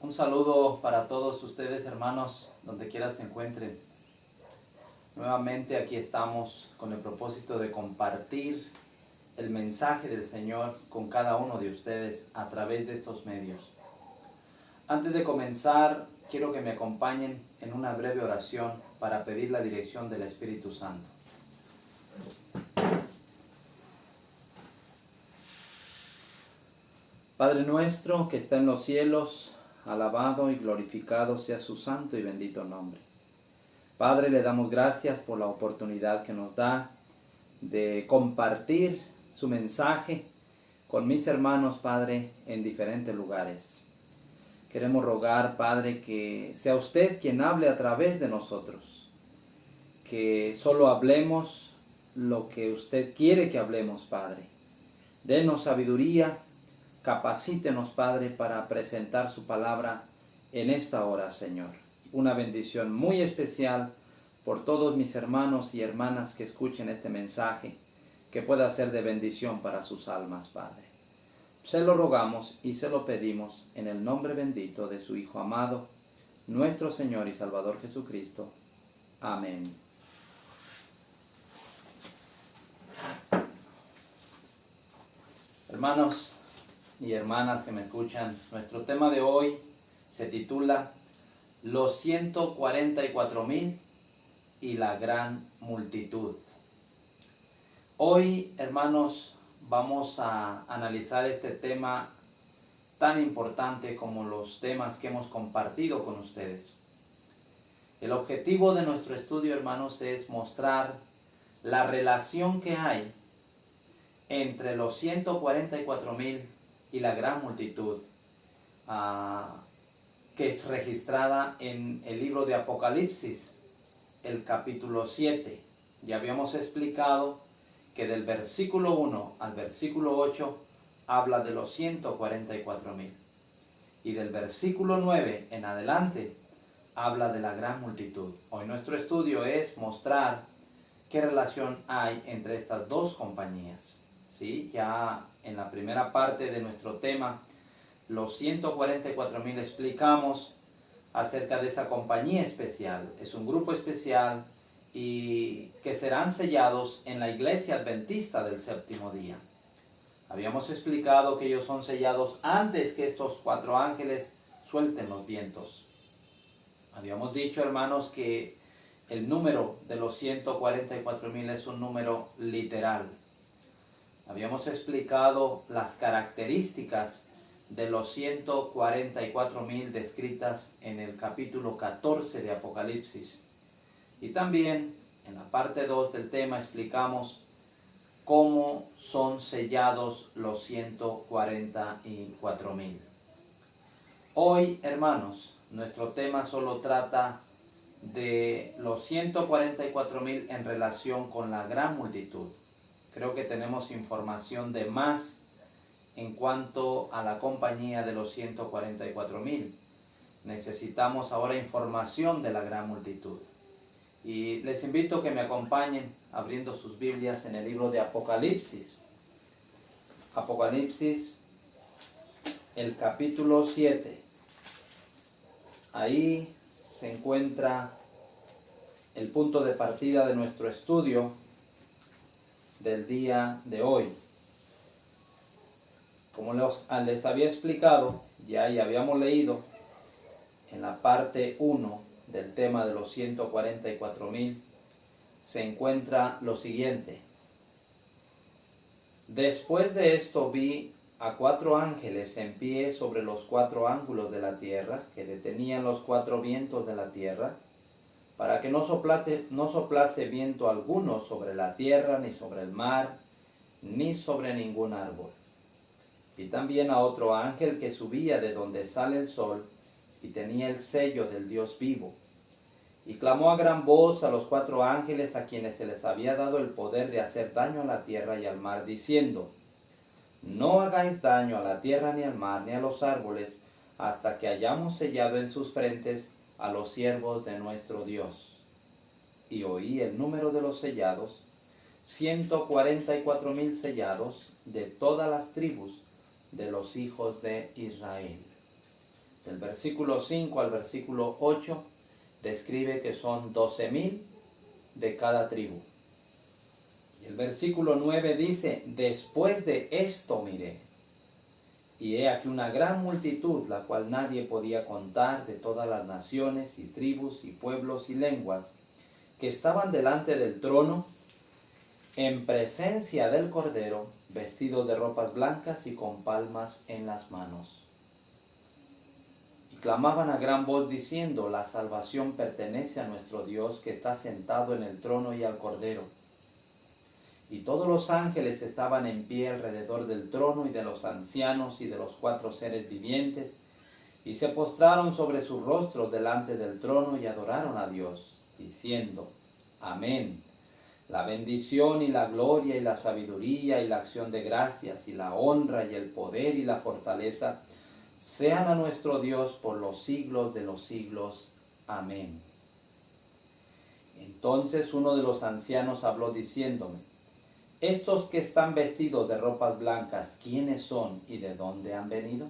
Un saludo para todos ustedes, hermanos, donde quiera se encuentren. Nuevamente aquí estamos con el propósito de compartir el mensaje del Señor con cada uno de ustedes a través de estos medios. Antes de comenzar, quiero que me acompañen en una breve oración para pedir la dirección del Espíritu Santo. Padre nuestro que está en los cielos, alabado y glorificado sea su santo y bendito nombre. Padre, le damos gracias por la oportunidad que nos da de compartir su mensaje con mis hermanos, Padre, en diferentes lugares. Queremos rogar, Padre, que sea usted quien hable a través de nosotros, que solo hablemos lo que usted quiere que hablemos, Padre. Denos sabiduría, capacítenos, Padre, para presentar su palabra en esta hora, Señor. Una bendición muy especial por todos mis hermanos y hermanas que escuchen este mensaje, que pueda ser de bendición para sus almas, Padre. Se lo rogamos y se lo pedimos en el nombre bendito de su Hijo amado, nuestro Señor y Salvador Jesucristo. Amén. Hermanos y hermanas que me escuchan, nuestro tema de hoy se titula Los 144,000 y la gran multitud. Hoy, hermanos, vamos a analizar este tema tan importante como los temas que hemos compartido con ustedes. El objetivo de nuestro estudio, hermanos, es mostrar la relación que hay entre los 144,000 y la gran multitud, que es registrada en el libro de Apocalipsis, el capítulo 7. Ya habíamos explicado que del versículo 1 al versículo 8 habla de los 144,000. Y del versículo 9 en adelante habla de la gran multitud. Hoy nuestro estudio es mostrar qué relación hay entre estas dos compañías. ¿Sí? Ya en la primera parte de nuestro tema, los 144,000, explicamos acerca de esa compañía especial. Es un grupo especial y que serán sellados en la iglesia adventista del séptimo día. Habíamos explicado que ellos son sellados antes que estos 4 ángeles suelten los vientos. Habíamos dicho, hermanos, que el número de los 144,000 es un número literal. Habíamos explicado las características de los 144,000 descritas en el capítulo 14 de Apocalipsis. Y también en la parte 2 del tema explicamos cómo son sellados los 144,000. Hoy, hermanos, nuestro tema solo trata de los 144,000 en relación con la gran multitud. Creo que tenemos información de más en cuanto a la compañía de los 144,000. Necesitamos ahora información de la gran multitud. Y les invito a que me acompañen abriendo sus Biblias en el libro de Apocalipsis. Apocalipsis, el capítulo 7. Ahí se encuentra el punto de partida de nuestro estudio del día de hoy. Como les había explicado, ya habíamos leído en la parte 1 del tema de los 144,000, se encuentra lo siguiente. Después de esto vi a 4 ángeles en pie sobre los 4 ángulos de la tierra, que detenían los 4 vientos de la tierra, para que no soplase viento alguno sobre la tierra, ni sobre el mar, ni sobre ningún árbol. Y también a otro ángel que subía de donde sale el sol, y tenía el sello del Dios vivo. Y clamó a gran voz a los 4 ángeles a quienes se les había dado el poder de hacer daño a la tierra y al mar, diciendo: No hagáis daño a la tierra, ni al mar, ni a los árboles, hasta que hayamos sellado en sus frentes a los siervos de nuestro Dios. Y oí el número de los sellados, 144,000 sellados de todas las tribus de los hijos de Israel. del versículo 5 al versículo 8, describe que son 12,000 de cada tribu. Y el versículo 9 dice, después de esto miré, y he aquí una gran multitud, la cual nadie podía contar, de todas las naciones y tribus y pueblos y lenguas, que estaban delante del trono, en presencia del Cordero, vestidos de ropas blancas y con palmas en las manos. Y clamaban a gran voz diciendo, la salvación pertenece a nuestro Dios, que está sentado en el trono, y al Cordero. Y todos los ángeles estaban en pie alrededor del trono, y de los ancianos y de los 4 seres vivientes, y se postraron sobre sus rostros delante del trono y adoraron a Dios, diciendo, amén. La bendición y la gloria y la sabiduría y la acción de gracias y la honra y el poder y la fortaleza sean a nuestro Dios por los siglos de los siglos. Amén. Entonces uno de los ancianos habló diciéndome, estos que están vestidos de ropas blancas, ¿quiénes son y de dónde han venido?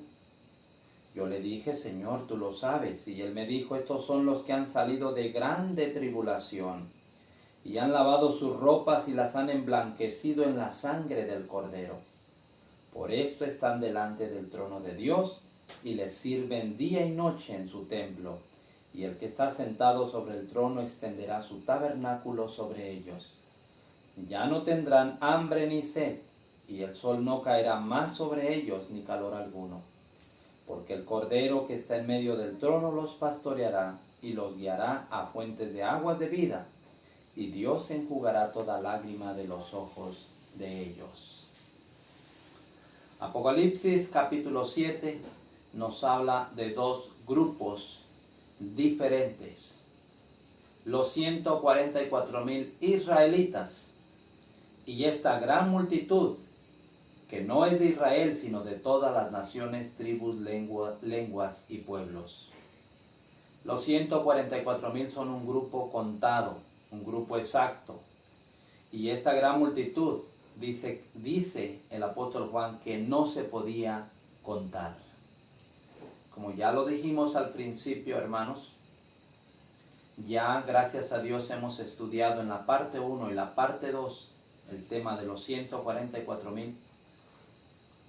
Yo le dije, Señor, tú lo sabes. Y él me dijo, estos son los que han salido de grande tribulación, y han lavado sus ropas y las han emblanquecido en la sangre del Cordero. Por esto están delante del trono de Dios, y les sirven día y noche en su templo. Y el que está sentado sobre el trono extenderá su tabernáculo sobre ellos. Ya no tendrán hambre ni sed, y el sol no caerá más sobre ellos, ni calor alguno. Porque el Cordero que está en medio del trono los pastoreará, y los guiará a fuentes de aguas de vida, y Dios enjugará toda lágrima de los ojos de ellos. Apocalipsis capítulo 7 nos habla de 2 grupos diferentes. Los 144,000 israelitas y esta gran multitud que no es de Israel, sino de todas las naciones, tribus, lenguas y pueblos. Los 144,000 son un grupo contado, un grupo exacto. Y esta gran multitud, dice el apóstol Juan, que no se podía contar. Como ya lo dijimos al principio, hermanos, ya gracias a Dios hemos estudiado en la parte 1 y la parte 2 el tema de los 144,000.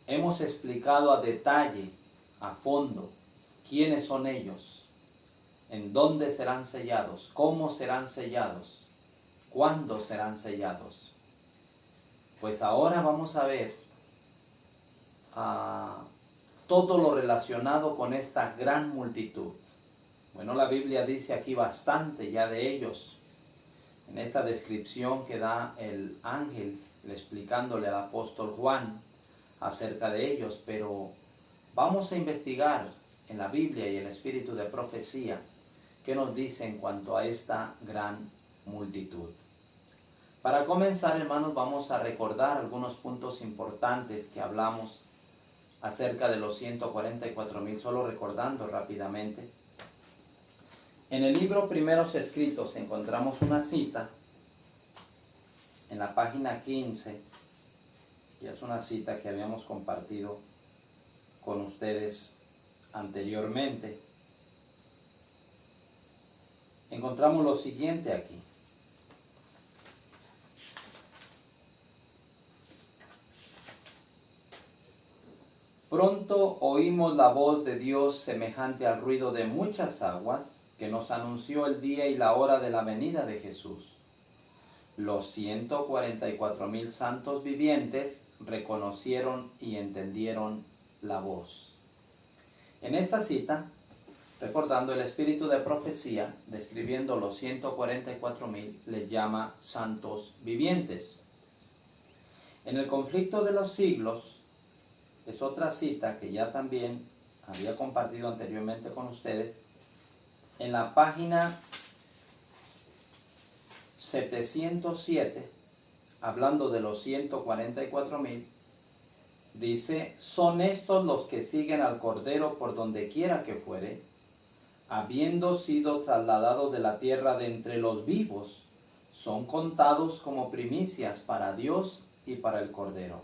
Hemos explicado a detalle, a fondo, quiénes son ellos, en dónde serán sellados, cómo serán sellados, cuándo serán sellados. Pues ahora vamos a ver todo lo relacionado con esta gran multitud. Bueno, la Biblia dice aquí bastante ya de ellos, en esta descripción que da el ángel explicándole al apóstol Juan acerca de ellos, pero vamos a investigar en la Biblia y el espíritu de profecía qué nos dice en cuanto a esta gran multitud. Para comenzar, hermanos, vamos a recordar algunos puntos importantes que hablamos acerca de los 144,000, solo recordando rápidamente. En el libro Primeros Escritos encontramos una cita en la página 15, y es una cita que habíamos compartido con ustedes anteriormente. Encontramos lo siguiente aquí. Pronto oímos la voz de Dios semejante al ruido de muchas aguas, que nos anunció el día y la hora de la venida de Jesús. Los 144,000 santos vivientes reconocieron y entendieron la voz. En esta cita, recordando el espíritu de profecía, describiendo los 144,000, les llama santos vivientes. En el conflicto de los siglos, es otra cita que ya también había compartido anteriormente con ustedes, en la página 707, hablando de los 144,000, dice, son estos los que siguen al Cordero por donde quiera que fuere, habiendo sido trasladados de la tierra de entre los vivos, son contados como primicias para Dios y para el Cordero.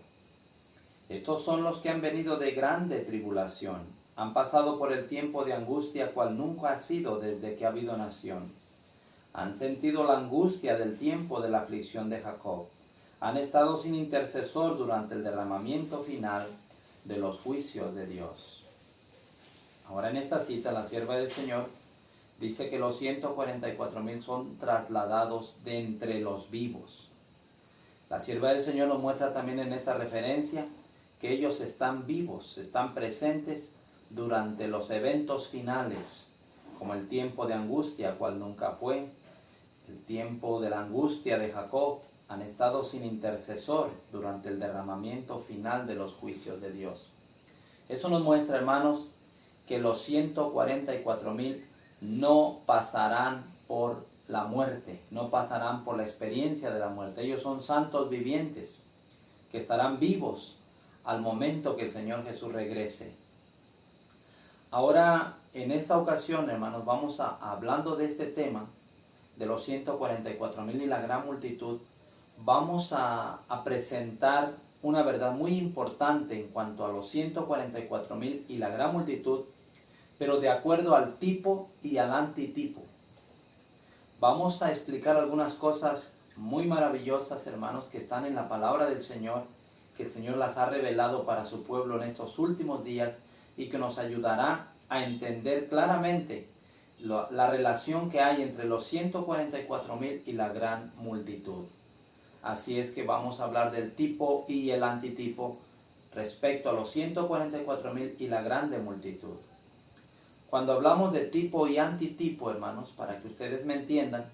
Estos son los que han venido de grande tribulación, Han pasado por el tiempo de angustia cual nunca ha sido desde que ha habido nación. Han sentido la angustia del tiempo de la aflicción de Jacob. Han estado sin intercesor durante el derramamiento final de los juicios de Dios. Ahora en esta cita la sierva del Señor dice que los 144,000 son trasladados de entre los vivos. La sierva del Señor nos muestra también en esta referencia que ellos están vivos, están presentes durante los eventos finales, como el tiempo de angustia, cual nunca fue, el tiempo de la angustia de Jacob. Han estado sin intercesor durante el derramamiento final de los juicios de Dios. Eso nos muestra, hermanos, que los 144,000 no pasarán por la muerte, no pasarán por la experiencia de la muerte. Ellos son santos vivientes que estarán vivos al momento que el Señor Jesús regrese. Ahora, en esta ocasión, hermanos, vamos hablando de este tema, de los 144,000 y la gran multitud, vamos a presentar una verdad muy importante en cuanto a los 144,000 y la gran multitud, pero de acuerdo al tipo y al antitipo. Vamos a explicar algunas cosas muy maravillosas, hermanos, que están en la palabra del Señor, que el Señor las ha revelado para su pueblo en estos últimos días y que nos ayudará a entender claramente la relación que hay entre los 144,000 y la gran multitud. Así es que vamos a hablar del tipo y el antitipo respecto a los 144,000 y la grande multitud. Cuando hablamos de tipo y antitipo, hermanos, para que ustedes me entiendan,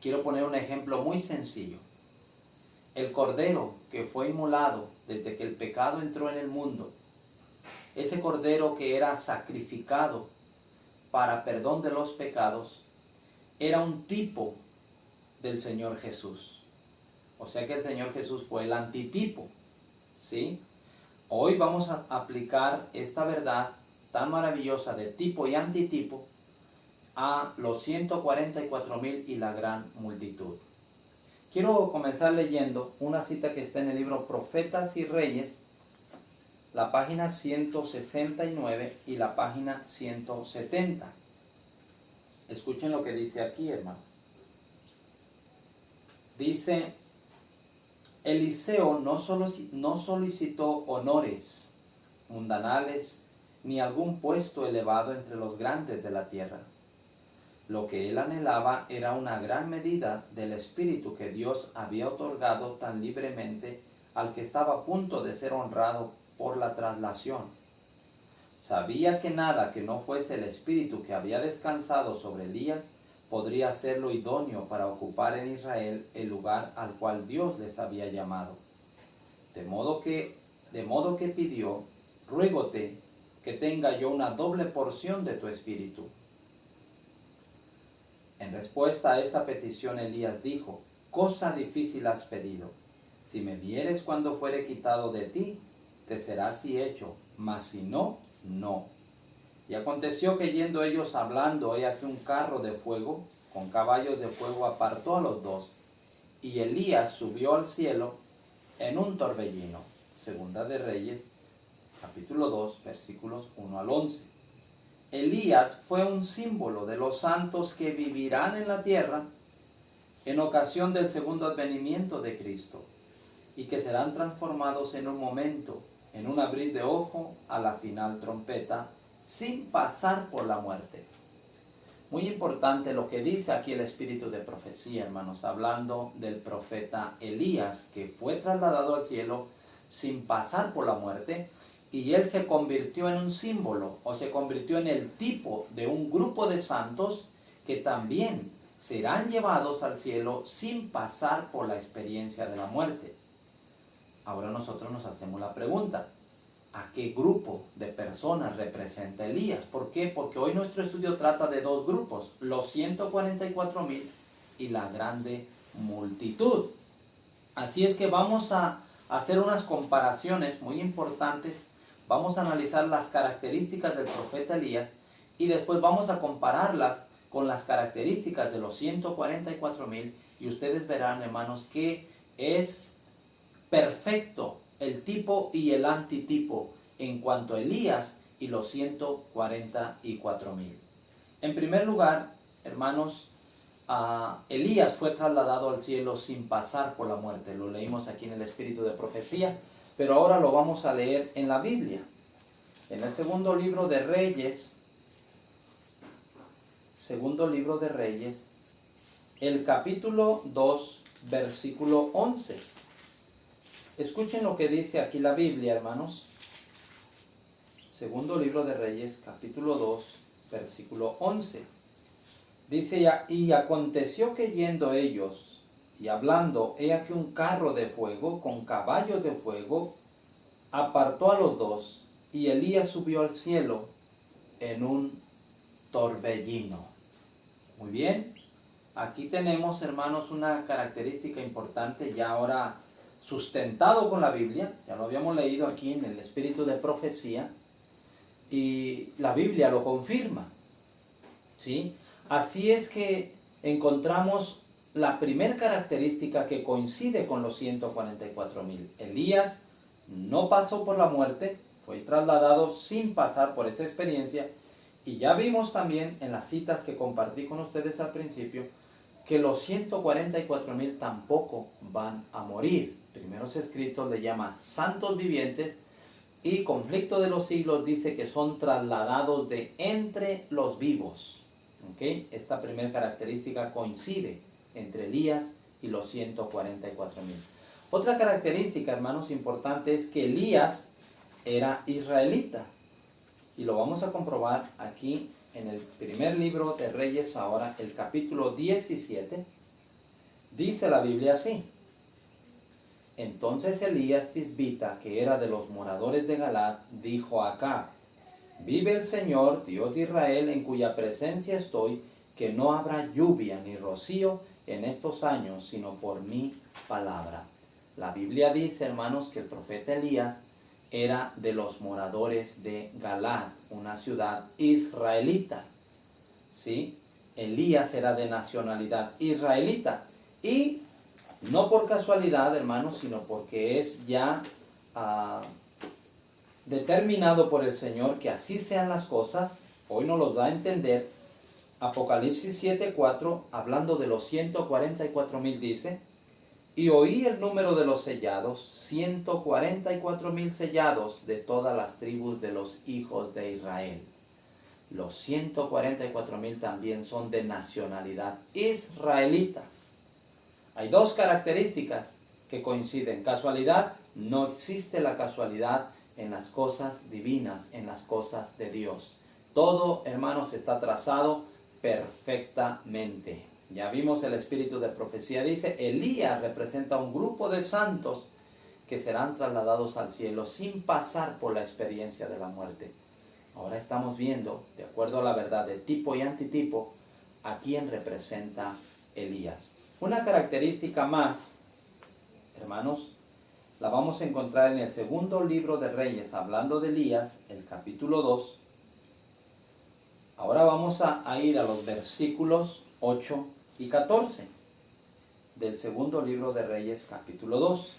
quiero poner un ejemplo muy sencillo. El cordero que fue inmolado desde que el pecado entró en el mundo, ese cordero que era sacrificado para perdón de los pecados, era un tipo del Señor Jesús. O sea que el Señor Jesús fue el antitipo, ¿sí? Hoy vamos a aplicar esta verdad tan maravillosa de tipo y antitipo a los 144,000 y la gran multitud. Quiero comenzar leyendo una cita que está en el libro Profetas y Reyes, la página 169 y la página 170. Escuchen lo que dice aquí, hermano. Dice: Eliseo no solicitó honores mundanales ni algún puesto elevado entre los grandes de la tierra. Lo que él anhelaba era una gran medida del espíritu que Dios había otorgado tan libremente al que estaba a punto de ser honrado por la traslación. Sabía que nada que no fuese el espíritu que había descansado sobre Elías podría hacerlo idóneo para ocupar en Israel el lugar al cual Dios les había llamado. De modo que pidió: ruégote que tenga yo una doble porción de tu espíritu. En respuesta a esta petición, Elías dijo: cosa difícil has pedido. Si me vieres cuando fuere quitado de ti, te será así hecho, mas si no, no. Y aconteció que yendo ellos hablando, he aquí un carro de fuego con caballos de fuego apartó a los dos, y Elías subió al cielo en un torbellino. Segunda de Reyes, capítulo 2, versículos 1 al 11. Elías fue un símbolo de los santos que vivirán en la tierra en ocasión del segundo advenimiento de Cristo, y que serán transformados en un momento, en un abrir de ojo, a la final trompeta, sin pasar por la muerte. Muy importante lo que dice aquí el espíritu de profecía, hermanos, hablando del profeta Elías, que fue trasladado al cielo sin pasar por la muerte, y él se convirtió en un símbolo, o se convirtió en el tipo de un grupo de santos que también serán llevados al cielo sin pasar por la experiencia de la muerte. Ahora nosotros nos hacemos la pregunta: ¿a qué grupo de personas representa Elías? ¿Por qué? Porque hoy nuestro estudio trata de dos grupos: los 144,000 y la grande multitud. Así es que vamos a hacer unas comparaciones muy importantes. Vamos a analizar las características del profeta Elías y después vamos a compararlas con las características de los 144,000, y ustedes verán, hermanos, que es perfecto el tipo y el antitipo en cuanto a Elías y los 144,000. En primer lugar, hermanos, Elías fue trasladado al cielo sin pasar por la muerte. Lo leímos aquí en el Espíritu de Profecía, pero ahora lo vamos a leer en la Biblia. En el segundo libro de Reyes, el capítulo 2, versículo 11. Escuchen lo que dice aquí la Biblia, hermanos. Segundo libro de Reyes, capítulo 2, versículo 11. Dice, y aconteció que yendo ellos y hablando, he aquí un carro de fuego con caballos de fuego apartó a los dos, y Elías subió al cielo en un torbellino. Muy bien, aquí tenemos, hermanos, una característica importante ya ahora sustentado con la Biblia. Ya lo habíamos leído aquí en el Espíritu de Profecía y la Biblia lo confirma, ¿sí? Así es que encontramos la primera característica que coincide con los 144,000. Elías no pasó por la muerte, fue trasladado sin pasar por esa experiencia, y ya vimos también en las citas que compartí con ustedes al principio que los 144,000 tampoco van a morir. Primeros Escritos le llama santos vivientes, y Conflicto de los Siglos dice que son trasladados de entre los vivos. ¿Okay? Esta primera característica coincide entre Elías y los 144,000. Otra característica, hermanos, importante es que Elías era israelita. Y lo vamos a comprobar aquí en el primer libro de Reyes, ahora el capítulo 17. Dice la Biblia así. Entonces Elías Tisbita, que era de los moradores de Galaad, dijo a Acab: vive el Señor, Dios de Israel, en cuya presencia estoy, que no habrá lluvia ni rocío en estos años, sino por mi palabra. La Biblia dice, hermanos, que el profeta Elías era de los moradores de Galaad, una ciudad israelita. ¿Sí? Elías era de nacionalidad israelita. Y no por casualidad, hermanos, sino porque es ya determinado por el Señor que así sean las cosas. Hoy nos lo da a entender. Apocalipsis 7:4, hablando de los 144,000, dice: y oí el número de los sellados, 144,000 sellados de todas las tribus de los hijos de Israel. Los 144,000 también son de nacionalidad israelita. Hay dos características que coinciden. Casualidad, no existe la casualidad en las cosas divinas, en las cosas de Dios. Todo, hermanos, está trazado perfectamente. Ya vimos el Espíritu de Profecía. Dice, Elías representa un grupo de santos que serán trasladados al cielo sin pasar por la experiencia de la muerte. Ahora estamos viendo, de acuerdo a la verdad de tipo y antitipo, a quién representa Elías. Una característica más, hermanos, la vamos a encontrar en el segundo libro de Reyes, hablando de Elías, el capítulo 2. Ahora vamos a ir a los versículos 8 y 14 del segundo libro de Reyes, capítulo 2.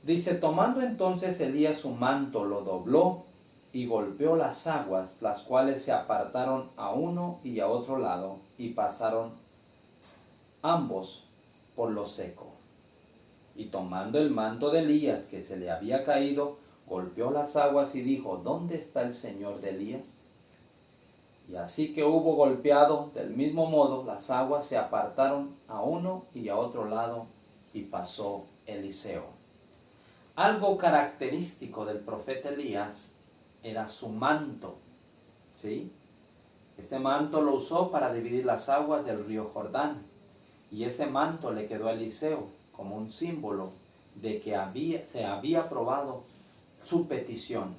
Dice, tomando entonces Elías su manto, lo dobló y golpeó las aguas, las cuales se apartaron a uno y a otro lado, y pasaron ambos por lo seco. Y tomando el manto de Elías, que se le había caído, golpeó las aguas y dijo, ¿dónde está el Señor de Elías? Y así que hubo golpeado, del mismo modo, las aguas se apartaron a uno y a otro lado, y pasó Eliseo. Algo característico del profeta Elías era su manto, ¿sí? Ese manto lo usó para dividir las aguas del río Jordán, y ese manto le quedó a Eliseo como un símbolo de que se había aprobado su petición,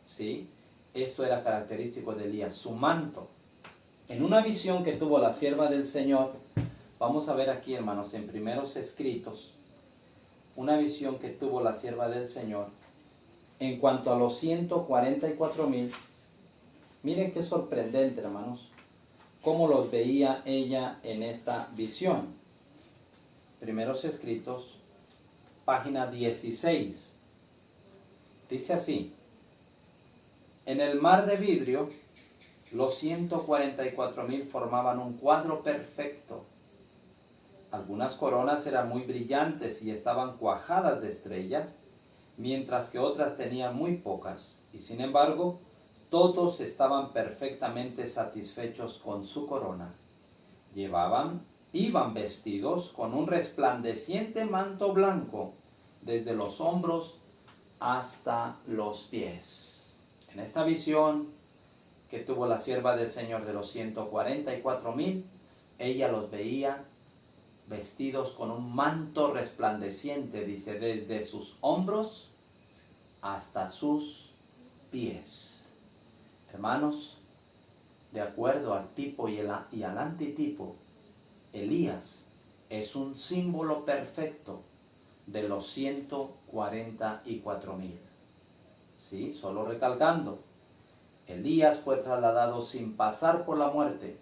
¿sí? Esto era característico de Elías, su manto. En una visión que tuvo la sierva del Señor, vamos a ver aquí, hermanos, en Primeros Escritos, una visión que tuvo la sierva del Señor en cuanto a los 144,000. Miren qué sorprendente, hermanos, cómo los veía ella en esta visión. Primeros Escritos, página 16. Dice así: En el mar de vidrio, los 144,000 formaban un cuadro perfecto. Algunas coronas eran muy brillantes y estaban cuajadas de estrellas, mientras que otras tenían muy pocas, y sin embargo, todos estaban perfectamente satisfechos con su corona. Iban vestidos con un resplandeciente manto blanco, desde los hombros hasta los pies. En esta visión que tuvo la sierva del Señor de los 144,000, ella los veía vestidos con un manto resplandeciente, dice, desde sus hombros hasta sus pies. Hermanos, de acuerdo al tipo y al antitipo, Elías es un símbolo perfecto de los 144,000. Sí, solo recalcando, Elías fue trasladado sin pasar por la muerte.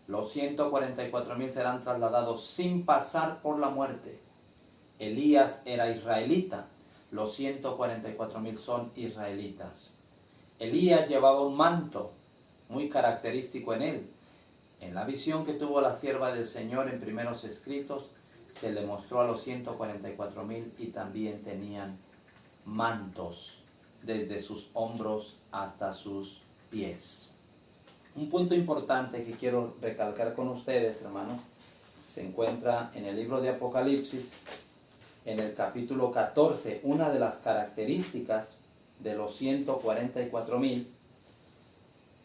Los 144,000 serán trasladados sin pasar por la muerte. Elías era israelita. Los 144,000 son israelitas. Elías llevaba un manto muy característico en él. En la visión que tuvo la sierva del Señor en primeros escritos, se le mostró a los 144,000 y también tenían mantos desde sus hombros hasta sus pies. Un punto importante que quiero recalcar con ustedes, hermanos, se encuentra en el libro de Apocalipsis, en el capítulo 14, una de las características de los 144,000,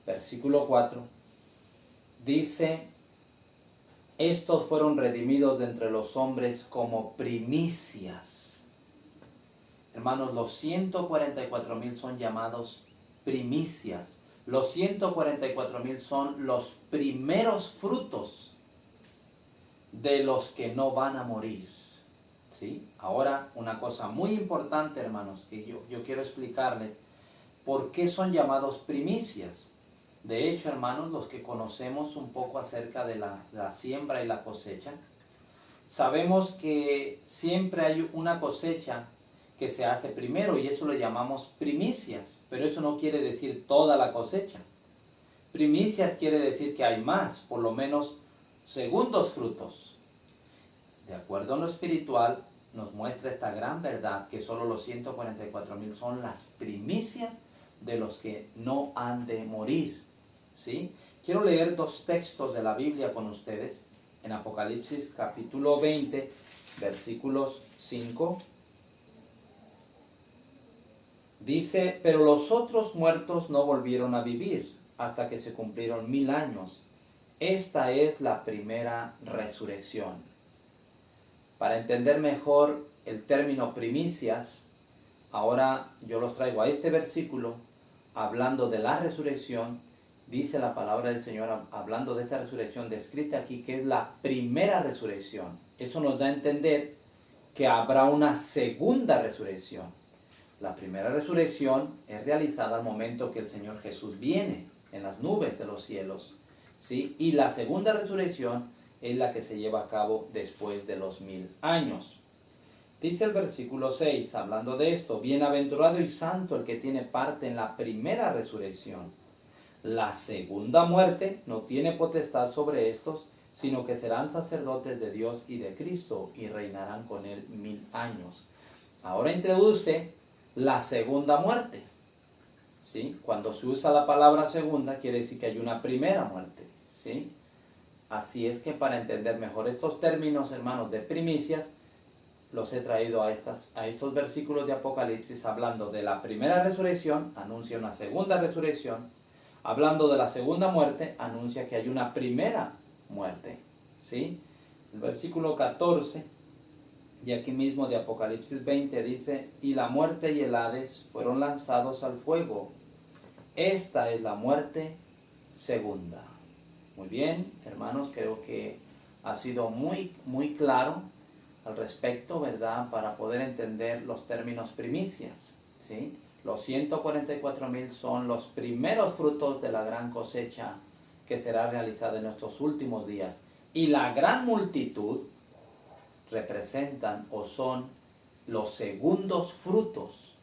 versículo 4, dice: estos fueron redimidos de entre los hombres como primicias. Hermanos, los 144,000 son llamados primicias. Los 144,000 son los primeros frutos de los que no van a morir. ¿Sí? Ahora, una cosa muy importante, hermanos, que yo quiero explicarles por qué son llamados primicias. De hecho, hermanos, los que conocemos un poco acerca de la siembra y la cosecha, sabemos que siempre hay una cosecha que se hace primero y eso lo llamamos primicias, pero eso no quiere decir toda la cosecha. Primicias quiere decir que hay más, por lo menos segundos frutos. De acuerdo a lo espiritual, nos muestra esta gran verdad que solo los 144,000 son las primicias de los que no han de morir. ¿Sí? Quiero leer dos textos de la Biblia con ustedes en Apocalipsis capítulo 20, versículos 5. Dice: pero los otros muertos no volvieron a vivir hasta que se cumplieron 1000 años. Esta es la primera resurrección. Para entender mejor el término primicias, ahora yo los traigo a este versículo hablando de la resurrección. Dice la palabra del Señor, hablando de esta resurrección descrita aquí, que es la primera resurrección. Eso nos da a entender que habrá una segunda resurrección. La primera resurrección es realizada al momento que el Señor Jesús viene en las nubes de los cielos, ¿sí? Y la segunda resurrección es la que se lleva a cabo después de los 1000 años. Dice el versículo 6, hablando de esto: bienaventurado y santo el que tiene parte en la primera resurrección. La segunda muerte no tiene potestad sobre estos, sino que serán sacerdotes de Dios y de Cristo y reinarán con él 1000 años. Ahora introduce la segunda muerte. ¿Sí? Cuando se usa la palabra segunda, quiere decir que hay una primera muerte. ¿Sí? Así es que para entender mejor estos términos, hermanos, de primicias, los he traído a estos versículos de Apocalipsis. Hablando de la primera resurrección, anuncia una segunda resurrección. Hablando de la segunda muerte, anuncia que hay una primera muerte. ¿Sí? El versículo 14, y aquí mismo de Apocalipsis 20, dice: y la muerte y el Hades fueron lanzados al fuego. Esta es la muerte segunda. Muy bien, hermanos, creo que ha sido muy claro al respecto, ¿verdad? Para poder entender los términos primicias, ¿sí? Los 144,000 son los primeros frutos de la gran cosecha que será realizada en nuestros últimos días. Y la gran multitud representan o son los segundos frutos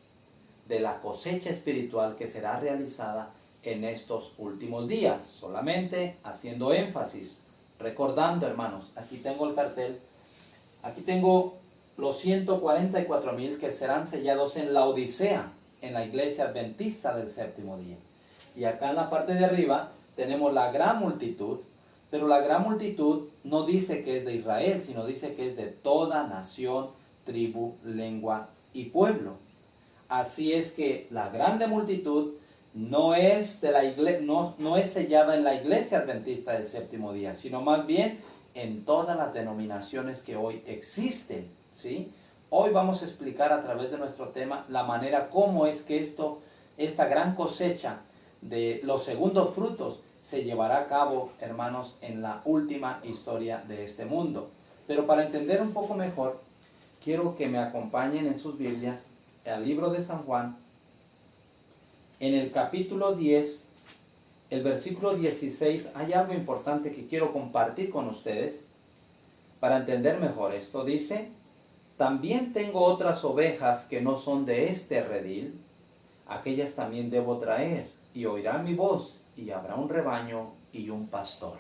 de la cosecha espiritual que será realizada en estos últimos días. Solamente haciendo énfasis, recordando, hermanos, aquí tengo el cartel, aquí tengo los 144,000 que serán sellados en la Odisea, en la iglesia adventista del séptimo día. Y acá en la parte de arriba tenemos la gran multitud, pero la gran multitud no dice que es de Israel, sino dice que es de toda nación, tribu, lengua y pueblo. Así es que la grande multitud no es, no es sellada en la iglesia adventista del séptimo día, sino más bien en todas las denominaciones que hoy existen, ¿sí? Hoy vamos a explicar a través de nuestro tema la manera cómo es que esta gran cosecha de los segundos frutos se llevará a cabo, hermanos, en la última historia de este mundo. Pero para entender un poco mejor, quiero que me acompañen en sus Biblias al libro de San Juan, en el capítulo 10, el versículo 16, hay algo importante que quiero compartir con ustedes para entender mejor esto. Dice: también tengo otras ovejas que no son de este redil, aquellas también debo traer, y oirán mi voz, y habrá un rebaño y un pastor.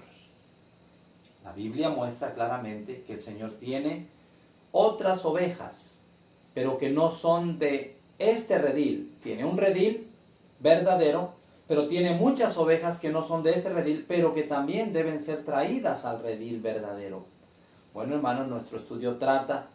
La Biblia muestra claramente que el Señor tiene otras ovejas, pero que no son de este redil. Tiene un redil verdadero, pero tiene muchas ovejas que no son de ese redil, pero que también deben ser traídas al redil verdadero. Bueno, hermanos, nuestro estudio trata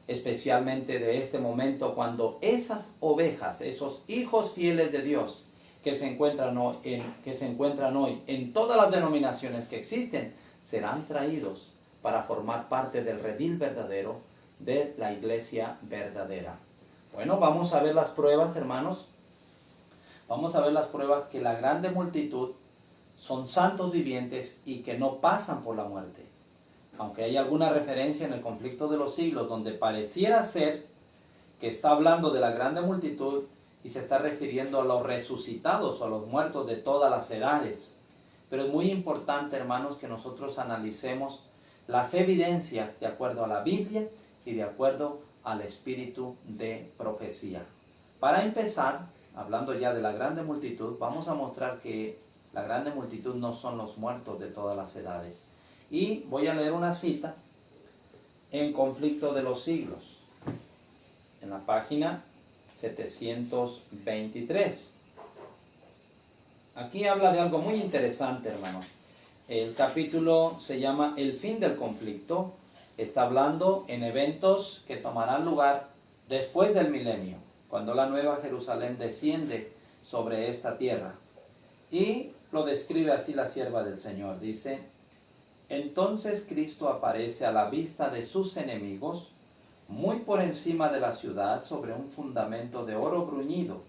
especialmente de este momento cuando esas ovejas, esos hijos fieles de Dios que se encuentran hoy en todas las denominaciones que existen, serán traídos para formar parte del redil verdadero de la iglesia verdadera. Bueno, vamos a ver las pruebas, hermanos. Vamos a ver las pruebas que la grande multitud son santos vivientes y que no pasan por la muerte. Aunque hay alguna referencia en el conflicto de los siglos donde pareciera ser que está hablando de la grande multitud y se está refiriendo a los resucitados o a los muertos de todas las edades. Pero es muy importante, hermanos, que nosotros analicemos las evidencias de acuerdo a la Biblia y de acuerdo al espíritu de profecía. Para empezar, hablando ya de la grande multitud, vamos a mostrar que la grande multitud no son los muertos de todas las edades. Y voy a leer una cita en Conflicto de los Siglos, en la página 723. Aquí habla de algo muy interesante, hermanos. El capítulo se llama El fin del conflicto. Está hablando en eventos que tomarán lugar después del milenio, cuando la nueva Jerusalén desciende sobre esta tierra. Y lo describe así la sierva del Señor. Dice: entonces Cristo aparece a la vista de sus enemigos, muy por encima de la ciudad, sobre un fundamento de oro bruñido.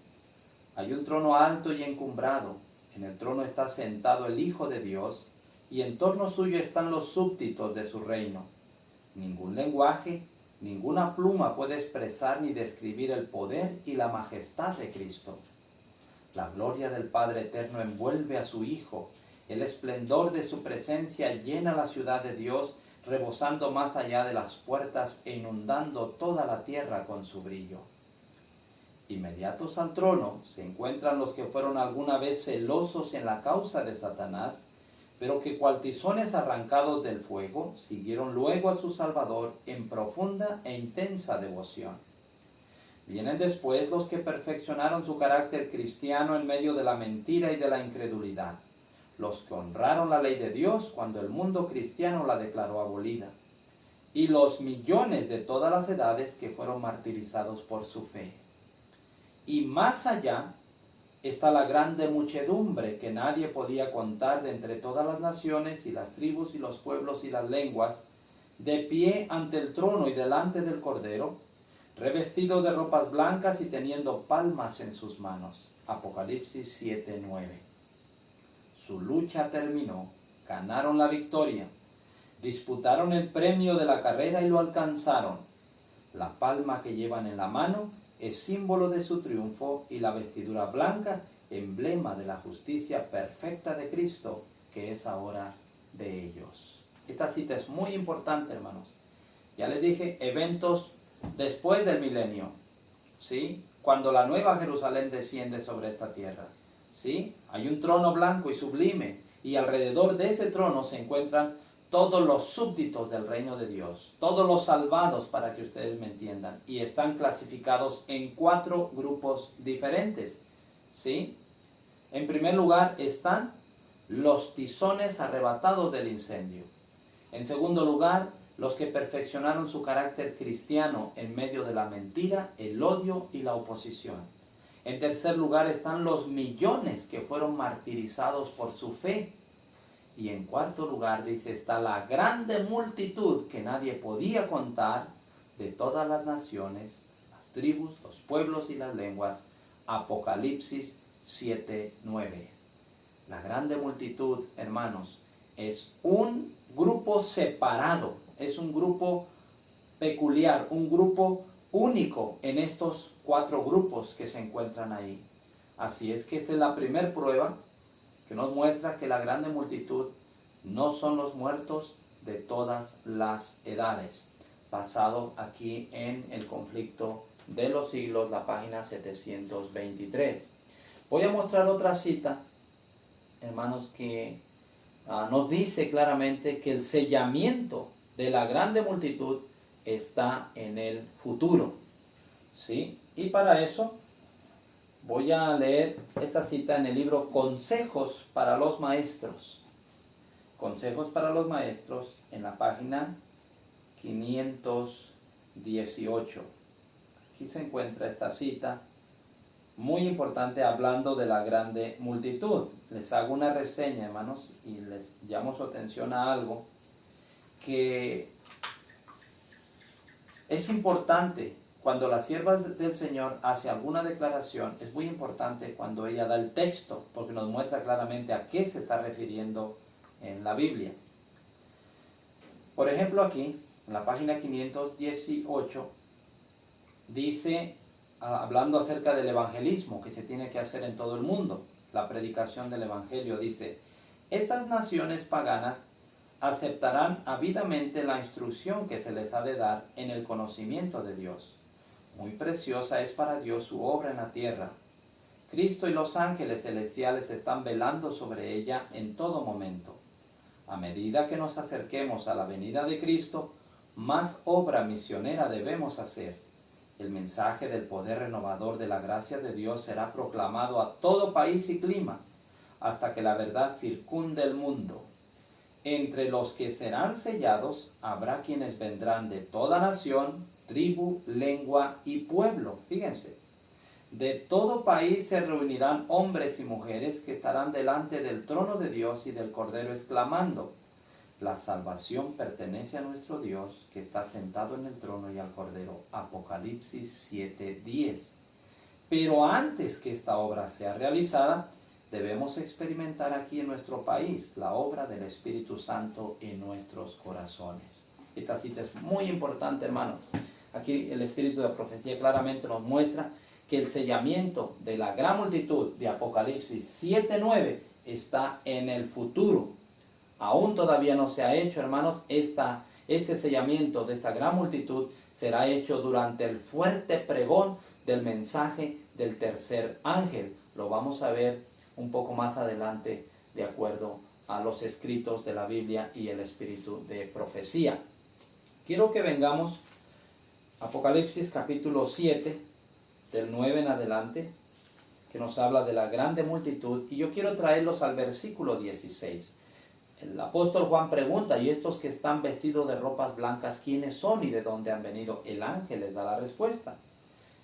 Hay un trono alto y encumbrado. En el trono está sentado el Hijo de Dios, y en torno suyo están los súbditos de su reino. Ningún lenguaje, ninguna pluma puede expresar ni describir el poder y la majestad de Cristo. La gloria del Padre eterno envuelve a su Hijo. El esplendor de su presencia llena la ciudad de Dios, rebosando más allá de las puertas e inundando toda la tierra con su brillo. Inmediatos al trono se encuentran los que fueron alguna vez celosos en la causa de Satanás, pero que cual tizones arrancados del fuego, siguieron luego a su Salvador en profunda e intensa devoción. Vienen después los que perfeccionaron su carácter cristiano en medio de la mentira y de la incredulidad, los que honraron la ley de Dios cuando el mundo cristiano la declaró abolida, y los millones de todas las edades que fueron martirizados por su fe. Y más allá está la grande muchedumbre que nadie podía contar de entre todas las naciones y las tribus y los pueblos y las lenguas, de pie ante el trono y delante del Cordero, revestidos de ropas blancas y teniendo palmas en sus manos. Apocalipsis 7:9. Su lucha terminó, ganaron la victoria, disputaron el premio de la carrera y lo alcanzaron. La palma que llevan en la mano es símbolo de su triunfo y la vestidura blanca, emblema de la justicia perfecta de Cristo, que es ahora de ellos. Esta cita es muy importante, hermanos. Ya les dije, eventos después del milenio, ¿sí? cuando la nueva Jerusalén desciende sobre esta tierra. ¿Sí? Hay un trono blanco y sublime, y alrededor de ese trono se encuentran todos los súbditos del reino de Dios, todos los salvados, para que ustedes me entiendan, y están clasificados en 4 grupos diferentes. ¿Sí? En primer lugar están los tizones arrebatados del incendio. En segundo lugar, los que perfeccionaron su carácter cristiano en medio de la mentira, el odio y la oposición. En tercer lugar están los millones que fueron martirizados por su fe. Y en cuarto lugar, dice, está la grande multitud que nadie podía contar, de todas las naciones, las tribus, los pueblos y las lenguas. Apocalipsis 7:9. La grande multitud, hermanos, es un grupo separado, es un grupo peculiar, un grupo único en estos 4 grupos que se encuentran ahí. Así es que esta es la primera prueba que nos muestra que la grande multitud no son los muertos de todas las edades, basado aquí en el conflicto de los siglos, la página 723. Voy a mostrar otra cita, hermanos, que nos dice claramente que el sellamiento de la grande multitud está en el futuro. ¿Sí? Y para eso voy a leer esta cita en el libro Consejos para los Maestros. Consejos para los Maestros, en la página 518. Aquí se encuentra esta cita muy importante hablando de la grande multitud. Les hago una reseña, hermanos, y les llamo su atención a algo que es importante. Cuando la sierva del Señor hace alguna declaración, es muy importante cuando ella da el texto, porque nos muestra claramente a qué se está refiriendo en la Biblia. Por ejemplo, aquí, en la página 518, dice, hablando acerca del evangelismo que se tiene que hacer en todo el mundo, la predicación del evangelio, dice: estas naciones paganas aceptarán ávidamente la instrucción que se les ha de dar en el conocimiento de Dios. Muy preciosa es para Dios su obra en la tierra. Cristo y los ángeles celestiales están velando sobre ella en todo momento. A medida que nos acerquemos a la venida de Cristo, más obra misionera debemos hacer. El mensaje del poder renovador de la gracia de Dios será proclamado a todo país y clima, hasta que la verdad circunde el mundo. Entre los que serán sellados habrá quienes vendrán de toda nación, tribu, lengua y pueblo. Fíjense, de todo país se reunirán hombres y mujeres que estarán delante del trono de Dios y del Cordero, exclamando: la salvación pertenece a nuestro Dios, que está sentado en el trono, y al Cordero. Apocalipsis 7:10. Pero antes que esta obra sea realizada, debemos experimentar aquí en nuestro país la obra del Espíritu Santo en nuestros corazones. Esta cita es muy importante, hermanos. Aquí el Espíritu de Profecía claramente nos muestra que el sellamiento de la gran multitud de Apocalipsis 7:9 está en el futuro. Aún todavía no se ha hecho, hermanos. Este sellamiento de esta gran multitud será hecho durante el fuerte pregón del mensaje del tercer ángel. Lo vamos a ver un poco más adelante, de acuerdo a los escritos de la Biblia y el Espíritu de Profecía. Quiero que vengamos a Apocalipsis capítulo 7, del 9 en adelante, que nos habla de la grande multitud, y yo quiero traerlos al versículo 16. El apóstol Juan pregunta: ¿y estos que están vestidos de ropas blancas, quiénes son y de dónde han venido? El ángel les da la respuesta.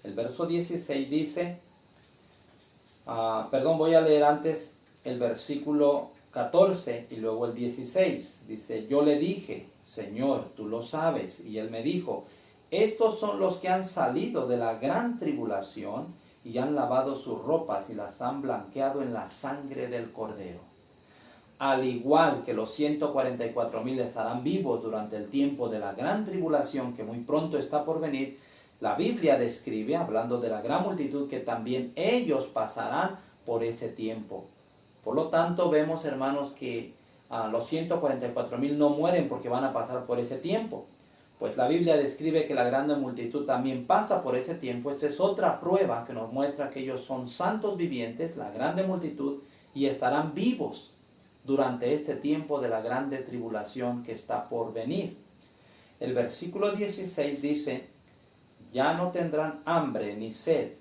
El verso 16 dice, voy a leer antes el versículo 14 y luego el 16. Dice: yo le dije: Señor, tú lo sabes. Y él me dijo: estos son los que han salido de la gran tribulación y han lavado sus ropas y las han blanqueado en la sangre del Cordero. Al igual que los 144,000 estarán vivos durante el tiempo de la gran tribulación que muy pronto está por venir, la Biblia describe, hablando de la gran multitud, que también ellos pasarán por ese tiempo. Por lo tanto, vemos, hermanos, que los 144,000 no mueren porque van a pasar por ese tiempo. pues la Biblia describe que la grande multitud también pasa por ese tiempo. Esta es otra prueba que nos muestra que ellos son santos vivientes, la grande multitud, y estarán vivos durante este tiempo de la grande tribulación que está por venir. El versículo 16 dice: ya no tendrán hambre ni sed,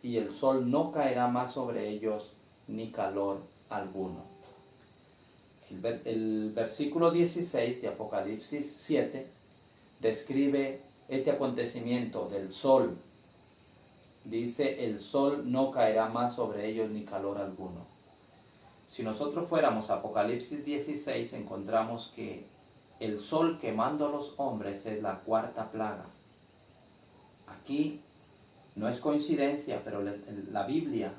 y el sol no caerá más sobre ellos, ni calor alguno. El versículo 16 de Apocalipsis 7 describe este acontecimiento del sol. Dice: el sol no caerá más sobre ellos, ni calor alguno. Si nosotros fuéramos a Apocalipsis 16, encontramos que el sol quemando a los hombres es la cuarta plaga. Aquí no es coincidencia, pero la Biblia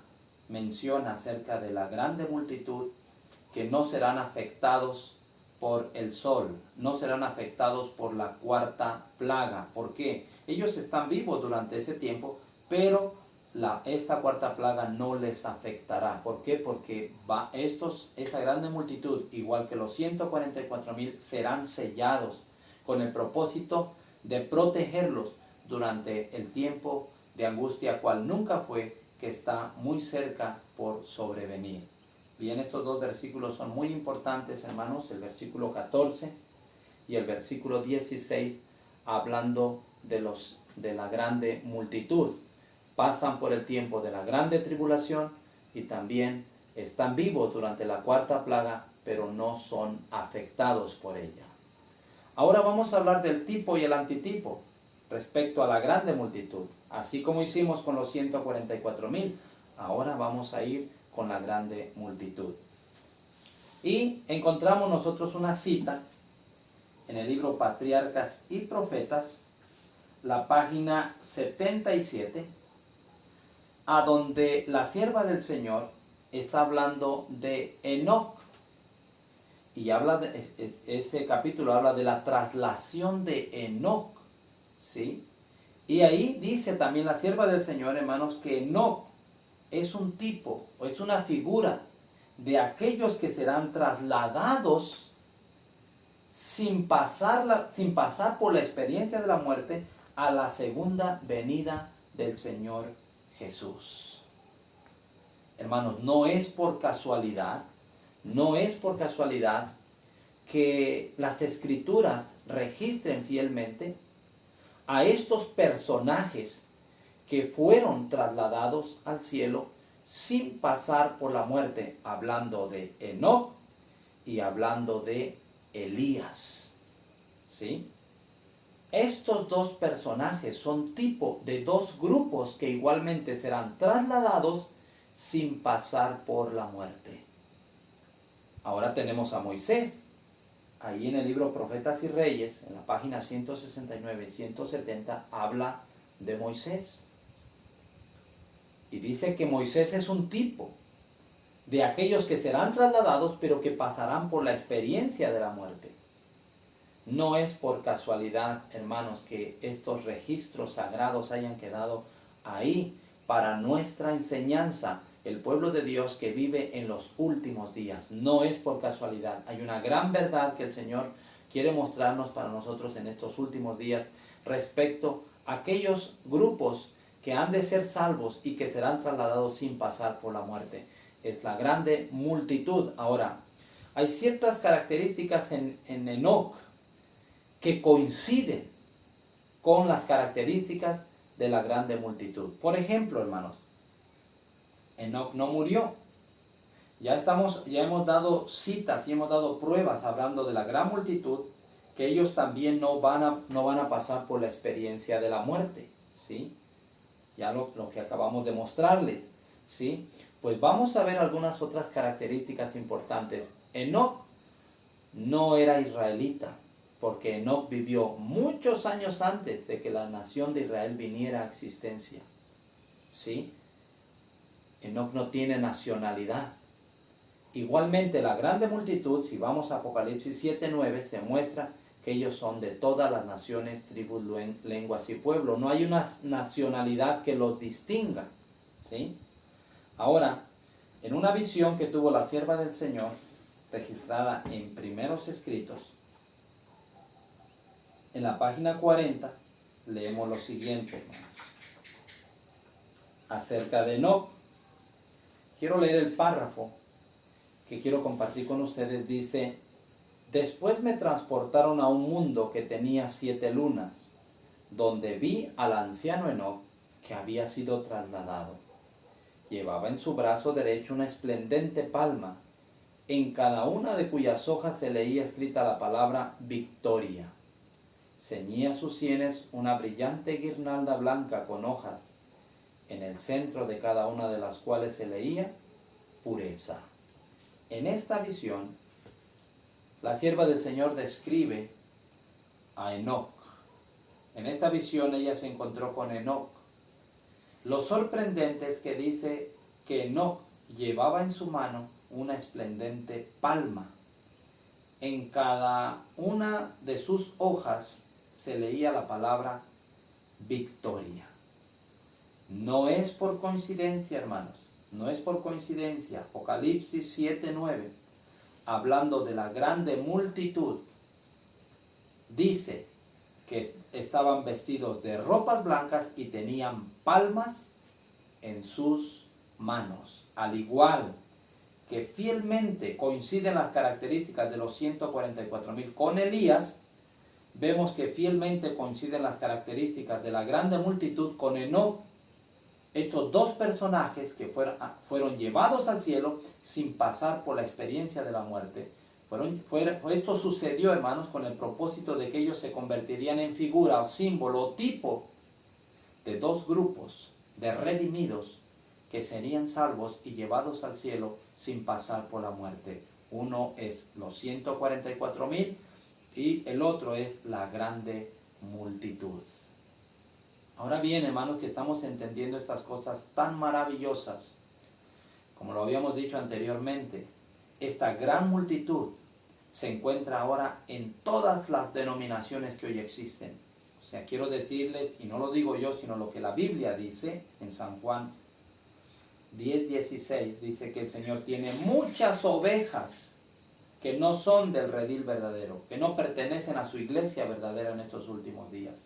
menciona acerca de la grande multitud que no serán afectados por el sol, no serán afectados por la cuarta plaga. ¿Por qué? Ellos están vivos durante ese tiempo, pero esta cuarta plaga no les afectará. ¿Por qué? Porque esa grande multitud, igual que los 144,000, serán sellados con el propósito de protegerlos durante el tiempo de angustia, cual nunca fue, que está muy cerca por sobrevenir. Bien, estos dos versículos son muy importantes, hermanos, el versículo 14 y el versículo 16, hablando de la grande multitud. Pasan por el tiempo de la grande tribulación y también están vivos durante la cuarta plaga, pero no son afectados por ella. Ahora vamos a hablar del tipo y el antitipo respecto a la grande multitud. Así como hicimos con los 144,000, ahora vamos a ir con la grande multitud. Y encontramos nosotros una cita en el libro Patriarcas y Profetas, la página 77, a donde la sierva del Señor está hablando de Enoc. Y ese capítulo habla de la traslación de Enoc, ¿sí? Y ahí dice también la sierva del Señor, hermanos, que Enoc es un tipo, o es una figura de aquellos que serán trasladados sin pasar por la experiencia de la muerte a la segunda venida del Señor Jesús. Hermanos, no es por casualidad que las Escrituras registren fielmente a estos personajes que fueron trasladados al cielo sin pasar por la muerte, hablando de Enoc y hablando de Elías. ¿Sí? Estos dos personajes son tipo de dos grupos que igualmente serán trasladados sin pasar por la muerte. Ahora tenemos a Moisés. Ahí en el libro Profetas y Reyes, en la página 169 y 170, habla de Moisés. Y dice que Moisés es un tipo de aquellos que serán trasladados, pero que pasarán por la experiencia de la muerte. No es por casualidad, hermanos, que estos registros sagrados hayan quedado ahí para nuestra enseñanza, el pueblo de Dios que vive en los últimos días. No es por casualidad. Hay una gran verdad que el Señor quiere mostrarnos para nosotros en estos últimos días respecto a aquellos grupos que han de ser salvos y que serán trasladados sin pasar por la muerte. Es la grande multitud. Ahora, hay ciertas características en Enoc que coinciden con las características de la grande multitud. Por ejemplo, hermanos, Enoc no murió. Ya hemos dado citas y hemos dado pruebas hablando de la gran multitud, que ellos también no van a pasar por la experiencia de la muerte, ¿sí? Ya lo que acabamos de mostrarles, ¿sí? Pues vamos a ver algunas otras características importantes. Enoc no era israelita, porque Enoc vivió muchos años antes de que la nación de Israel viniera a existencia, ¿sí? Enoc no tiene nacionalidad. Igualmente la grande multitud, si vamos a Apocalipsis 7:9, se muestra que ellos son de todas las naciones, tribus, lenguas y pueblos. No hay una nacionalidad que los distinga, ¿sí? Ahora, en una visión que tuvo la sierva del Señor, registrada en Primeros Escritos, En la página 40 leemos lo siguiente, hermanos, acerca de Enoc. Quiero leer el párrafo que quiero compartir con ustedes. Dice: después me transportaron a un mundo que tenía 7 lunas, donde vi al anciano Enoc, que había sido trasladado. Llevaba en su brazo derecho una esplendente palma, en cada una de cuyas hojas se leía escrita la palabra Victoria. Ceñía sus sienes una brillante guirnalda blanca con hojas, en el centro de cada una de las cuales se leía Pureza. En esta visión, la sierva del Señor describe a Enoc. En esta visión ella se encontró con Enoc. Lo sorprendente es que dice que Enoc llevaba en su mano una esplendente palma. En cada una de sus hojas se leía la palabra Victoria. No es por coincidencia, hermanos, no es por coincidencia. Apocalipsis 7:9, hablando de la grande multitud, dice que estaban vestidos de ropas blancas y tenían palmas en sus manos. Al igual que fielmente coinciden las características de los 144,000 con Elías, vemos que fielmente coinciden las características de la grande multitud con Enoc. Estos dos personajes que fueron llevados al cielo sin pasar por la experiencia de la muerte. Esto sucedió, hermanos, con el propósito de que ellos se convertirían en figura o símbolo o tipo de dos grupos de redimidos que serían salvos y llevados al cielo sin pasar por la muerte. Uno es los 144,000 y el otro es la grande multitud. Ahora bien, hermanos, que estamos entendiendo estas cosas tan maravillosas, como lo habíamos dicho anteriormente, esta gran multitud se encuentra ahora en todas las denominaciones que hoy existen. O sea, quiero decirles, y no lo digo yo, sino lo que la Biblia dice en San Juan 10:16, dice que el Señor tiene muchas ovejas que no son del redil verdadero, que no pertenecen a su iglesia verdadera en estos últimos días.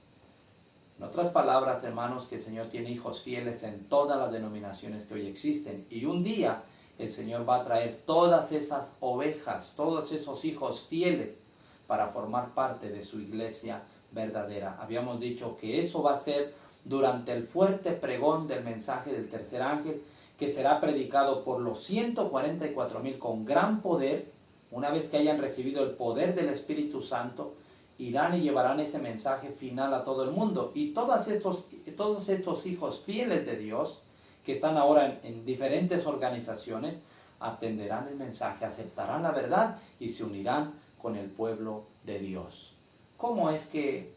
En otras palabras, hermanos, que el Señor tiene hijos fieles en todas las denominaciones que hoy existen. Y un día el Señor va a traer todas esas ovejas, todos esos hijos fieles para formar parte de su iglesia verdadera. Habíamos dicho que eso va a ser durante el fuerte pregón del mensaje del tercer ángel, que será predicado por los 144,000 con gran poder. Una vez que hayan recibido el poder del Espíritu Santo, irán y llevarán ese mensaje final a todo el mundo. Y todos estos hijos fieles de Dios, que están ahora en diferentes organizaciones, atenderán el mensaje, aceptarán la verdad y se unirán con el pueblo de Dios. ¿Cómo es que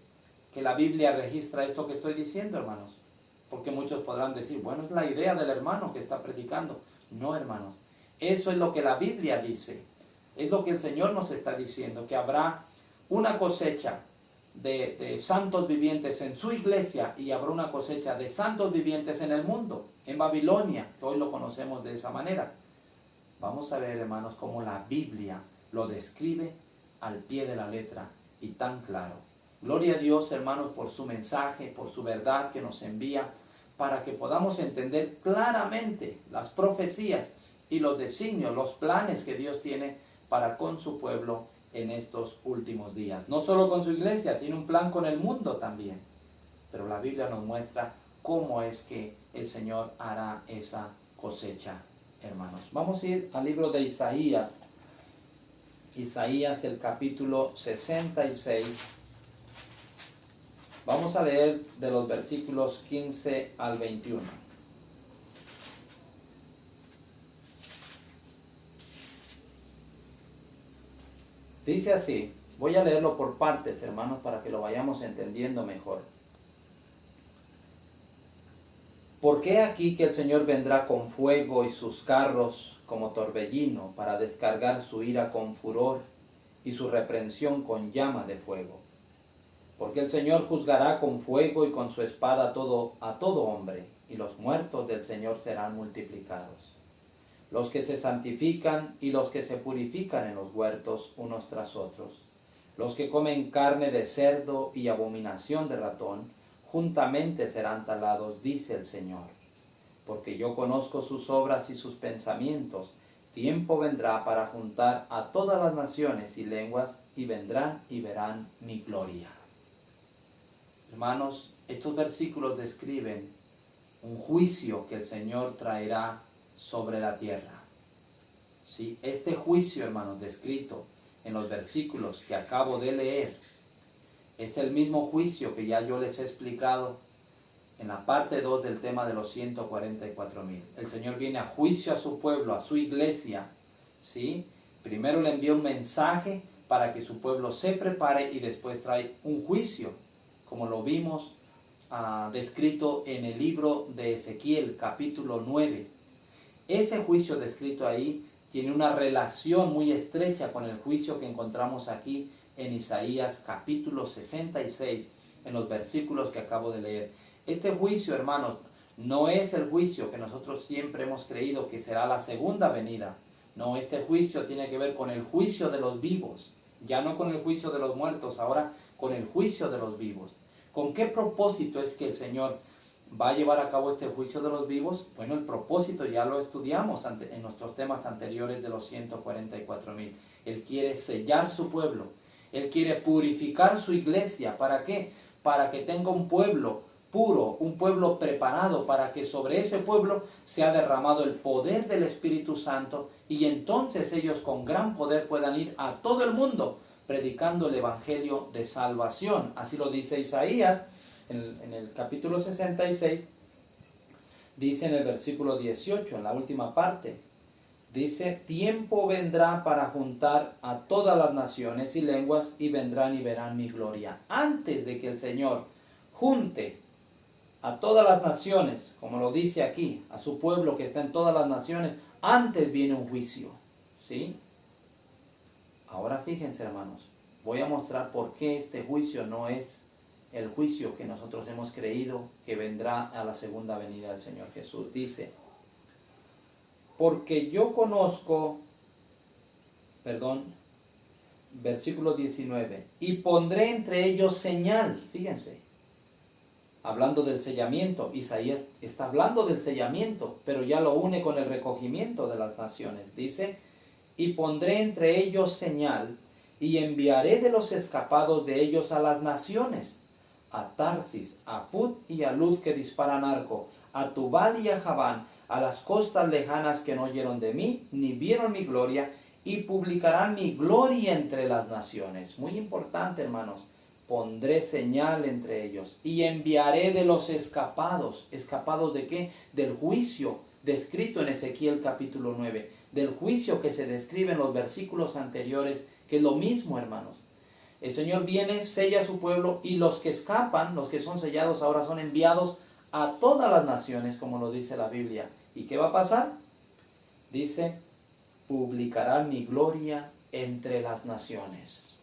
la Biblia registra esto que estoy diciendo, hermanos? Porque muchos podrán decir, bueno, es la idea del hermano que está predicando. No, hermanos, eso es lo que la Biblia dice. Es lo que el Señor nos está diciendo, que habrá una cosecha de santos vivientes en su iglesia y habrá una cosecha de santos vivientes en el mundo, en Babilonia, que hoy lo conocemos de esa manera. Vamos a ver, hermanos, cómo la Biblia lo describe al pie de la letra y tan claro. Gloria a Dios, hermanos, por su mensaje, por su verdad que nos envía, para que podamos entender claramente las profecías y los designios, los planes que Dios tiene para con su pueblo en estos últimos días. No solo con su iglesia, tiene un plan con el mundo también. Pero la Biblia nos muestra cómo es que el Señor hará esa cosecha, hermanos. Vamos a ir al libro de Isaías. Isaías, el capítulo 66. Vamos a leer de los versículos 15 al 21. Dice así, voy a leerlo por partes, hermanos, para que lo vayamos entendiendo mejor. Porque aquí que el Señor vendrá con fuego y sus carros como torbellino para descargar su ira con furor y su reprensión con llama de fuego. Porque el Señor juzgará con fuego y con su espada a todo hombre, y los muertos del Señor serán multiplicados. Los que se santifican y los que se purifican en los huertos unos tras otros. Los que comen carne de cerdo y abominación de ratón, juntamente serán talados, dice el Señor. Porque yo conozco sus obras y sus pensamientos. Tiempo vendrá para juntar a todas las naciones y lenguas, y vendrán y verán mi gloria. Hermanos, estos versículos describen un juicio que el Señor traerá sobre la tierra. ¿Sí? Este juicio, hermanos, descrito en los versículos que acabo de leer, es el mismo juicio que ya yo les he explicado en la parte 2 del tema de los 144,000. El Señor viene a juicio a su pueblo, a su iglesia, ¿sí? Primero le envía un mensaje para que su pueblo se prepare y después trae un juicio, como lo vimos descrito en el libro de Ezequiel, capítulo 9. Ese juicio descrito ahí tiene una relación muy estrecha con el juicio que encontramos aquí en Isaías, capítulo 66, en los versículos que acabo de leer. Este juicio, hermanos, no es el juicio que nosotros siempre hemos creído que será la segunda venida. No, este juicio tiene que ver con el juicio de los vivos, ya no con el juicio de los muertos, ahora con el juicio de los vivos. ¿Con qué propósito es que el Señor va a llevar a cabo este juicio de los vivos? Bueno, el propósito ya lo estudiamos en nuestros temas anteriores de los 144,000. Él quiere sellar su pueblo, Él quiere purificar su iglesia. ¿Para qué? Para que tenga un pueblo puro, un pueblo preparado, para que sobre ese pueblo sea derramado el poder del Espíritu Santo, y entonces ellos con gran poder puedan ir a todo el mundo predicando el evangelio de salvación. Así lo dice Isaías en el capítulo 66, dice en el versículo 18, en la última parte, dice: tiempo vendrá para juntar a todas las naciones y lenguas, y vendrán y verán mi gloria. Antes de que el Señor junte a todas las naciones, como lo dice aquí, a su pueblo que está en todas las naciones, antes viene un juicio, ¿sí? Ahora fíjense, hermanos, voy a mostrar por qué este juicio no es el juicio que nosotros hemos creído que vendrá a la segunda venida del Señor Jesús. Dice: porque yo conozco, versículo 19, y pondré entre ellos señal. Fíjense, hablando del sellamiento, Isaías está hablando del sellamiento, pero ya lo une con el recogimiento de las naciones. Dice: y pondré entre ellos señal, y enviaré de los escapados de ellos a las naciones, a Tarsis, a Put y a Lud que disparan arco, a Tubal y a Javán, a las costas lejanas que no oyeron de mí, ni vieron mi gloria, y publicarán mi gloria entre las naciones. Muy importante, hermanos. Pondré señal entre ellos, y enviaré de los escapados. ¿Escapados de qué? Del juicio descrito en Ezequiel capítulo 9, del juicio que se describe en los versículos anteriores, que es lo mismo, hermanos. El Señor viene, sella a su pueblo, y los que escapan, los que son sellados ahora, son enviados a todas las naciones, como lo dice la Biblia. ¿Y qué va a pasar? Dice: publicarán mi gloria entre las naciones.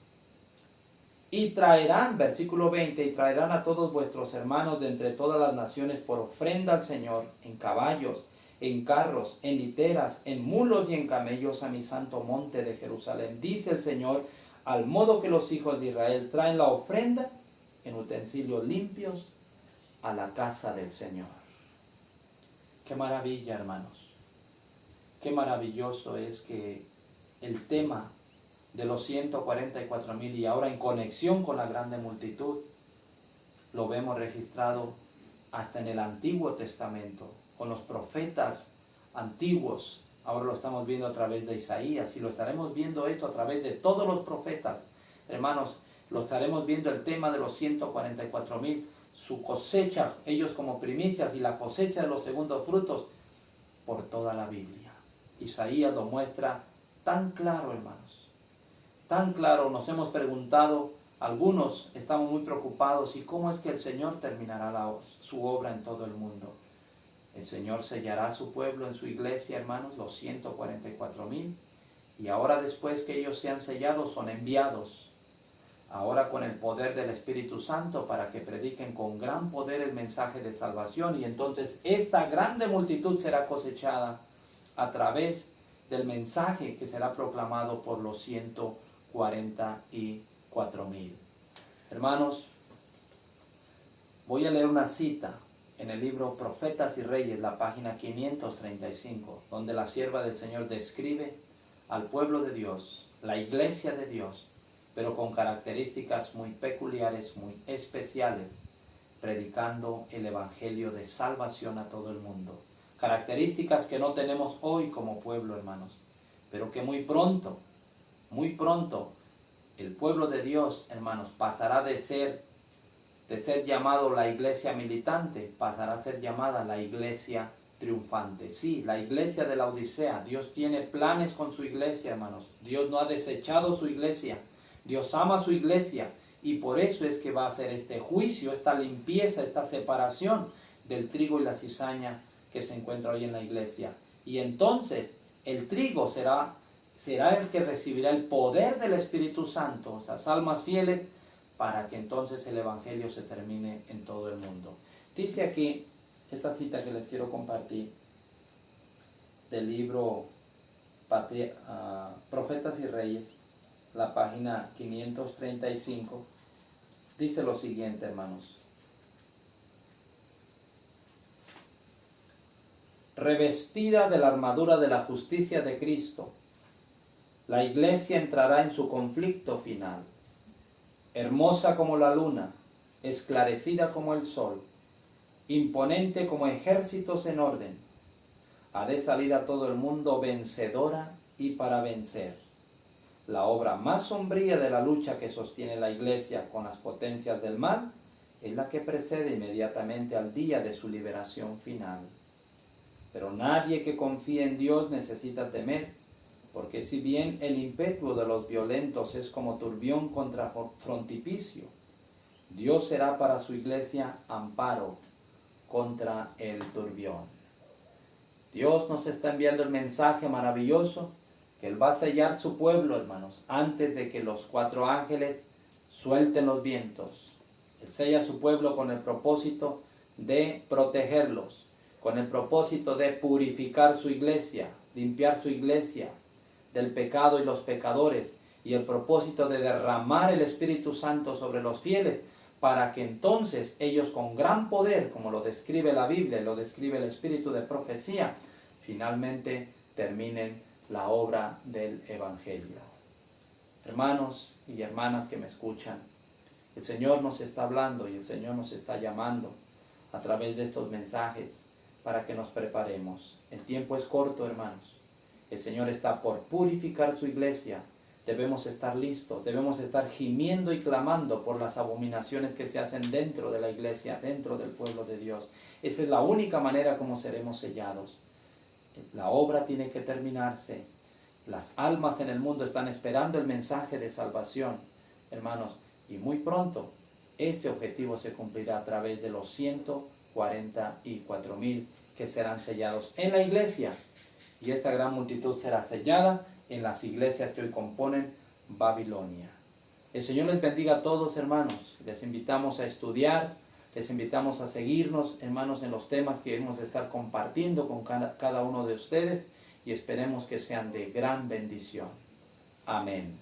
Y traerán, versículo 20, y traerán a todos vuestros hermanos de entre todas las naciones por ofrenda al Señor, en caballos, en carros, en literas, en mulos y en camellos, a mi santo monte de Jerusalén, dice el Señor, al modo que los hijos de Israel traen la ofrenda en utensilios limpios a la casa del Señor. Qué maravilla, hermanos. Qué maravilloso es que el tema de los 144,000, y ahora en conexión con la grande multitud, lo vemos registrado hasta en el Antiguo Testamento, con los profetas antiguos. Ahora lo estamos viendo a través de Isaías, y lo estaremos viendo esto a través de todos los profetas. Hermanos, lo estaremos viendo el tema de los 144,000, su cosecha, ellos como primicias, y la cosecha de los segundos frutos por toda la Biblia. Isaías lo muestra tan claro, hermanos. Tan claro. Nos hemos preguntado, algunos estamos muy preocupados, ¿y cómo es que el Señor terminará su obra en todo el mundo? El Señor sellará a su pueblo en su iglesia, hermanos, los 144,000, y ahora, después que ellos sean sellados, son enviados, ahora con el poder del Espíritu Santo, para que prediquen con gran poder el mensaje de salvación, y entonces esta grande multitud será cosechada a través del mensaje que será proclamado por los 144,000. 4,000. Hermanos, voy a leer una cita en el libro Profetas y Reyes, la página 535, donde la sierva del Señor describe al pueblo de Dios, la iglesia de Dios, pero con características muy peculiares, muy especiales, predicando el evangelio de salvación a todo el mundo. Características que no tenemos hoy como pueblo, hermanos, pero que muy pronto, el pueblo de Dios, hermanos, pasará de ser llamado la iglesia militante, pasará a ser llamada la iglesia triunfante. Sí, la iglesia de la Odisea. Dios tiene planes con su iglesia, hermanos. Dios no ha desechado su iglesia. Dios ama su iglesia. Y por eso es que va a hacer este juicio, esta limpieza, esta separación del trigo y la cizaña que se encuentra hoy en la iglesia. Y entonces el trigo será el que recibirá el poder del Espíritu Santo, esas almas fieles, para que entonces el evangelio se termine en todo el mundo. Dice aquí esta cita que les quiero compartir del libro Profetas y Reyes, la página 535, dice lo siguiente, hermanos. Revestida de la armadura de la justicia de Cristo, la iglesia entrará en su conflicto final. Hermosa como la luna, esclarecida como el sol, imponente como ejércitos en orden, ha de salir a todo el mundo vencedora y para vencer. La obra más sombría de la lucha que sostiene la iglesia con las potencias del mal es la que precede inmediatamente al día de su liberación final. Pero nadie que confíe en Dios necesita temer, porque si bien el ímpetu de los violentos es como turbión contra frontispicio, Dios será para su iglesia amparo contra el turbión. Dios nos está enviando el mensaje maravilloso que Él va a sellar su pueblo, hermanos, antes de que los 4 ángeles suelten los vientos. Él sella su pueblo con el propósito de protegerlos, con el propósito de purificar su iglesia, limpiar su iglesia del pecado y los pecadores, y el propósito de derramar el Espíritu Santo sobre los fieles, para que entonces ellos con gran poder, como lo describe la Biblia y lo describe el Espíritu de profecía, finalmente terminen la obra del Evangelio. Hermanos y hermanas que me escuchan, el Señor nos está hablando y el Señor nos está llamando a través de estos mensajes para que nos preparemos. El tiempo es corto, hermanos. El Señor está por purificar su iglesia. Debemos estar listos, debemos estar gimiendo y clamando por las abominaciones que se hacen dentro de la iglesia, dentro del pueblo de Dios. Esa es la única manera como seremos sellados. La obra tiene que terminarse. Las almas en el mundo están esperando el mensaje de salvación, hermanos, y muy pronto este objetivo se cumplirá a través de los 144,000 que serán sellados en la iglesia. Y esta gran multitud será sellada en las iglesias que hoy componen Babilonia. El Señor les bendiga a todos, hermanos. Les invitamos a estudiar, les invitamos a seguirnos, hermanos, en los temas que hemos de estar compartiendo con cada uno de ustedes, y esperemos que sean de gran bendición. Amén.